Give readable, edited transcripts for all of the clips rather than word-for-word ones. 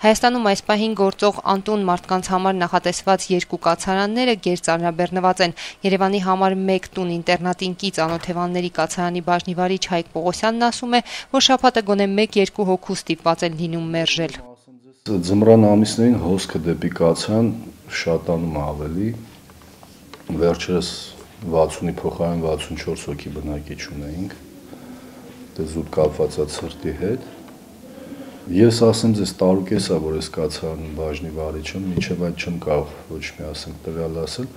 Հայաստանում այս պահին գործող անտուն մարդկանց համար նախատեսված երկու կացարանները գերծանրաբեռնված են։ Երևանի համար 1 տուն ինտերնատին կից անօթևանների կացարանի բաժնի վարիչ Հայկ Պողոսյանն ասում է, որ շաբաթը գոնե 1-2 հոգու ստիպված են լինում մերժել։ Ձմռան ամիսներին հոսքը դեպի կացարան շատանում ավելի, վերջերս 60-ի փոխարեն 64 հոգի բնակիչ ունեինք, դե զուտ կապված է ցրտի հետ։ Ես ասեմ ձեզ տարուկես է, որ այս կացարանի բաժնի վարիչը, մինչև այդ չեմ կարող ոչ մի ասենք տվյալ ասել,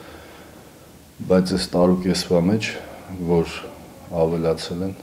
բայց այս տարուկեսվա մեջ, որ ավելացել են,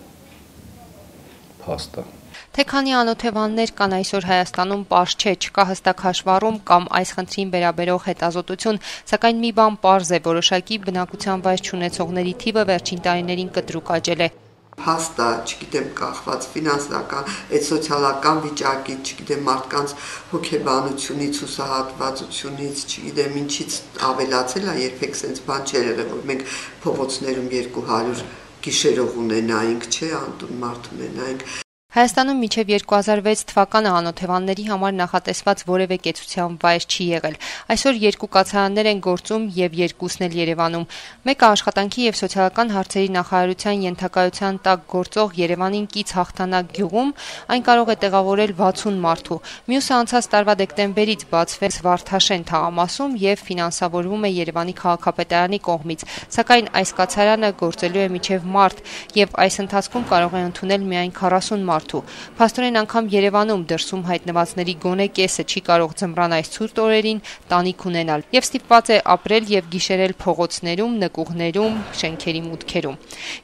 փաստ է։ Թե քանի անօթևաններ կան այսօր Հայաստանում պարզ չէ, չկա հստակ հաշվառում կամ այս խնդրին վերաբերող հետազոտություն, սակայն մի բան պարզ է, որոշակի բնակության վայր չունեցողների թիվը վերջին տարիներին կտրուկ աճել է։ Փաստ է, չգիտեմ, կախված ֆինանսական, այդ սոցիալական վիճակից, չգիտեմ, մարդկանց հոգեբանությունից, հուսահատվածությունից, չգիտեմ, ինչից ավելացել է, երբեք sense բան չէր եղել, որ մենք փողոցներում 200 գիշերող ունենայինք, չէ, անտուն մարդ ունենայինք։ Հայաստանում մինչև 2006 թվականը անօթևանների համար նախատեսված որևէ կեցության վայր չի եղել։ Այսօր երկու կացարաններ են գործում եւ երկուսն էլ Երևանում։ Մեկը աշխատանքի եւ սոցիալական հարցերի նախարարության ենթակայության տակ գործող Երևանին կից Հաղթանակ գյուղում, այն կարող է տեղավորել 60 մարդու։ Մյուսը անցած տարվա դեկտեմբերից բացվեց Վարդաշեն թաղամասում եւ ֆինանսավորվում է Երևանի քաղաքապետարանի կողմից։ Սակայն այս կացարանը գործելու է մինչև մարտ եւ այս ընթացքում կարող է ընդունել միայն 40 մարդ։ Փաստորեն անգամ Երևանում դրսում հայտնվածների գոնե կեսը չի կարող ձմռան այս ցուրտ օրերին տանիք ունենալ եւ ստիպված է ապրել եւ գիշերել փողոցներում, նկուղներում, շենքերի մուտքերում։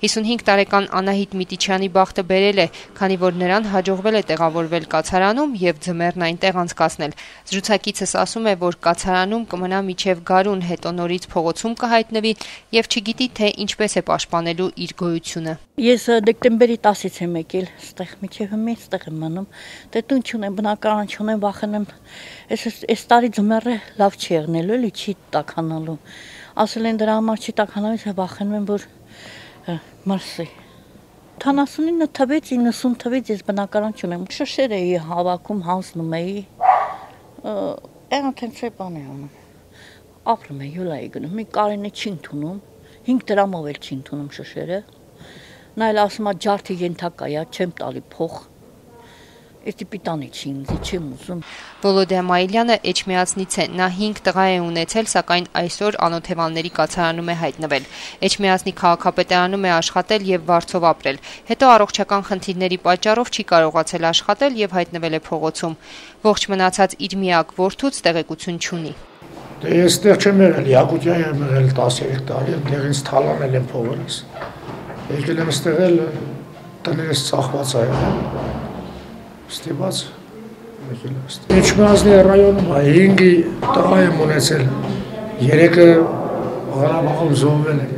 55 տարեկան Անահիտ Միտիչյանի բախտը բերել է, քանի որ նրան հաջողվել է տեղավորվել կացարանում եւ ձմեռն այնտեղ անցկացնել։ Զրուցակիցս ասում է, որ կացարանում կմնա միջև գարուն, հետո նորից փողոցում կհայտնվի եւ չգիտի թե ինչպես է պաշտպանելու իր գոյությունը։ Ես դեկտեմբերի 10-ից եմ եկել ստեղ միջև հիմա ստեղ եմ մնում, դե տուն չունեմ, բնակարան չունեմ, վախենեմ, այս տարի ձմեռը լավ չի եղնելու, էլի չի տաքանալու, ասել են դրա համար չի տաքանալու, թե վախենում եմ, որ մարսի։ 79 թվից 90 թվից ես բնակարան չունեմ, շշեր էի հավաքում, հանձնում էի, այնտեղ չէ բան է անում, ապրում է յուլայի գնում, մի կարենը չի ընդունում, 5 դրամով էլ չի ընդունում շշերը, նա էլ ասում է ջարդի ենթակա է, չեմ տալի փող, էստի պիտանի չի ինձ, չեմ ուզում։ Վոլոդիա Մայիլյանը Էջմիածնից է, նա 5 տղա է ունեցել, սակայն այսօր անօթևանների կացարանում է հայտնվել։ Էջմիածնի քաղաքապետարանում է աշխատել եւ վարձով ապրել։ Հետո առողջական խնդիրների պատճառով չի կարողացել աշխատել եւ հայտնվել է փողոցում։ Ողջ մնացած իր միակ որդուց տեղեկություն չունի։ Դե ես ստեղ չեմ եղել, Յակուտիա եմ եղել 13 տարի, այնտեղ ինձ թալանել են փողերս։ Եկել եմ ստեղել, տներս ծախված է եղել, ստիպած եկել եմ ստեղ։ Էջմիածնի ռայոնում 5 տղա եմ ունեցել, 3-ը Ղարաբաղում զոհվել են,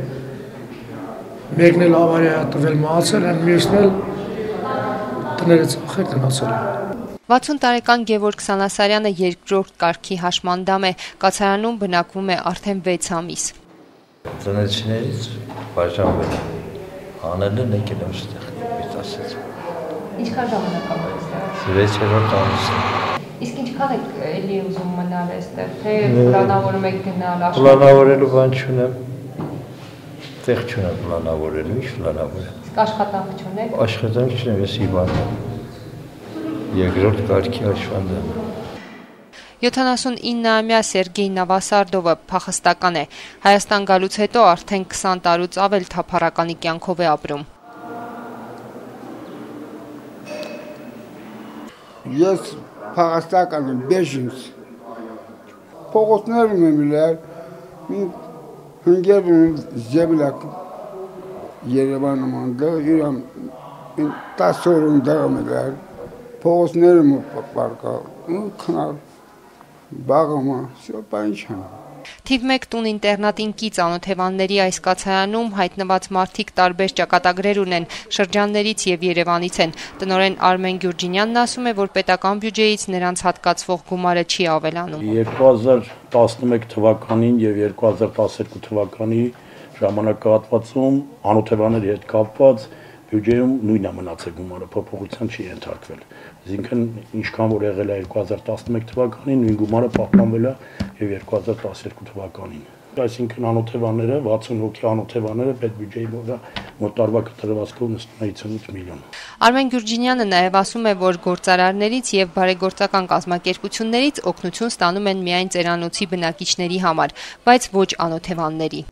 մեկն էլ ավարիա տվել մահացել են, մյուսն էլ տները ծախել գնացել են։ 60 տարեկան Գևորգ Սանասարյանը երկրորդ կարգի հաշմանդամ է, կացարանում բնակվում է արդեն 6 ամիս։ Ծնեցիներից բաժանվել եմ, անել են եկել եմ ստեղ, պից ասեց։ Ինչքան ժամանակ ամեն 6-րդ ամիսն։ Իսկ ինչքան եք էլի ուզում մնալ այստեղ, թե պլանավորում եք գնալ աշխատել։ Պլանավորելու բան չունեմ, տեղ չունեմ պլանավորելու, ինչ պլանավորեմ։ Իսկ աշխատանք չունեք։ Աշխատանք չունեմ, ես հիվանդ եմ, երկրորդ կարգի հաշվանդամ։ 79-ամյա Սերգեյ Նավասարդովը փախստական է։ Հայաստան գալուց հետո արդեն 20 տարուց ավել թափառականի կյանքով է ապրում։ Ես փախստական եմ, բեժինս։ Փողոցներում եմ ելել, հնգեր զեբլակ Երևանում անդեղ, իրամ 10 օր ընդեղում ելել, փողոցներում պարկա, քնալ, բաղումը, սյո պայն չան։ Թիվ 1 տուն ինտերնատին կից անօթևանների այս կացարանում հայտնված մարդիկ տարբեր ճակատագրեր ունեն, շրջաններից եւ Երևանից են։ Տնօրեն Արմեն Գյուրջինյանն ասում է, որ պետական բյուջեից նրանց հատկացվող գումարը չի ավելանում։ 2011 թվականին եւ 2012 թվականի ժամանակահատվածում անօթևանների հետ կապված բյուջեում նույնն է մնացել գումարը, փոփոխության չի ենթարկվել։ Այսինքն ինչքան որ եղել է 2011 թվականին, նույն գումարը պահպանվել է եւ 2012 թվականին։ Այսինքն անօթևանները 60 հոգի անօթևանները պետբյուջեի վրա մոտ տարվա կտրվածքով նստում է 58 միլիոն։ Արմեն Գյուրջինյանը նաև ասում է, որ գործարարներից եւ բարեգործական կազմակերպություններից օգնություն ստանում են միայն ծերանոցի բնակիչների համար, բայց ոչ անօթևանների։